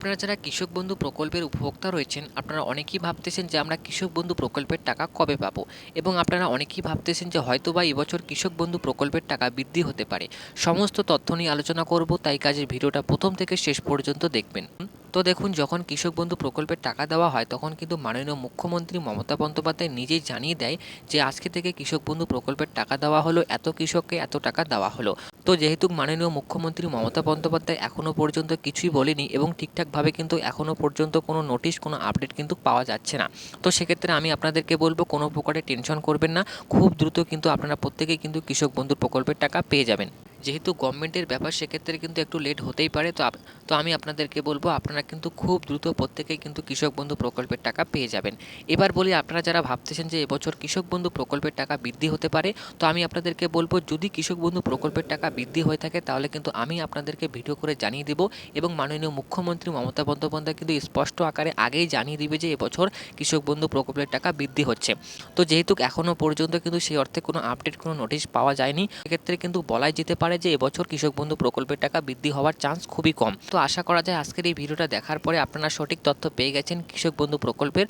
আপনারা যারা কৃষক বন্ধু প্রকল্পের উপভোক্তা রয়েছেন, আপনারা অনেকেই ভাবতেছেন যে আমরা কৃষক বন্ধু প্রকল্পের টাকা কবে পাবো, এবং আপনারা অনেকেই ভাবতেছেন যে হয়তোবা এবছর কৃষক বন্ধু প্রকল্পের টাকা বৃদ্ধি হতে পারে। সমস্ত তথ্য নিয়ে আলোচনা করব, তাই কাজের ভিডিওটা প্রথম থেকে শেষ পর্যন্ত দেখবেন। তো দেখুন, যখন কৃষক বন্ধু প্রকল্পের টাকা দেওয়া হয় তখন কিন্তু মাননীয় মুখ্যমন্ত্রী মমতা বন্দ্যোপাধ্যায় নিজেই জানিয়ে দেয় যে আজকে থেকে কৃষক বন্ধু প্রকল্পের টাকা দেওয়া হলো, এত কৃষককে এত টাকা দেওয়া হলো। তো যেহেতু মাননীয় মুখ্যমন্ত্রী মমতা বন্দ্যোপাধ্যায় এখনো পর্যন্ত কিছুই বলেনি এবং ঠিকঠাকভাবে কিন্তু এখনো পর্যন্ত কোনো নোটিশ, কোনো আপডেট কিন্তু পাওয়া যাচ্ছে না। তো সেক্ষেত্রে আমি আপনাদেরকে বলবো, কোনো প্রকারে টেনশন করবেন না। খুব দ্রুত কিন্তু আপনারা প্রত্যেকেই কিন্তু কৃষক বন্ধুর প্রকল্পের টাকা পেয়ে যাবেন। যেহেতু গভর্নমেন্টের ব্যাপার, সেক্ষেত্রে কিন্তু একটু লেট হতেই পারে। তো আমি আপনাদেরকে বলবো, আপনারা কিন্তু খুব দ্রুত প্রত্যেকেই কিন্তু কৃষক বন্ধু প্রকল্পের টাকা পেয়ে যাবেন। এবার বলি, আপনারা যারা ভাবতেছেন যে এবছর কৃষক বন্ধু প্রকল্পের টাকা বৃদ্ধি হতে পারে, তো আমি আপনাদেরকে বলবো, যদি কৃষক বন্ধু প্রকল্পের টাকা বৃদ্ধি হয়ে থাকে তাহলে কিন্তু আমি আপনাদেরকে ভিডিও করে জানিয়ে দেব, এবং মাননীয় মুখ্যমন্ত্রী মমতা বন্দ্যোপাধ্যায় কিন্তু স্পষ্ট আকারে আগেই জানিয়ে দিবে যে এবছর কৃষক বন্ধু প্রকল্পের টাকা বৃদ্ধি হচ্ছে। তো যেহেতু এখনও পর্যন্ত কিন্তু সেই অর্থে কোনো আপডেট, কোনো নোটিশ পাওয়া যায়নি, সেক্ষেত্রে কিন্তু বলাই যেতে পারে যে এবছর কৃষক বন্ধু প্রকল্পের টাকা বৃদ্ধি হওয়ার চান্স খুবই কম। তো আশা করা যায় আজকের এই ভিডিওটা দেখার পরে আপনারা সঠিক তথ্য পেয়ে গেছেন কৃষক বন্ধু প্রকল্পের।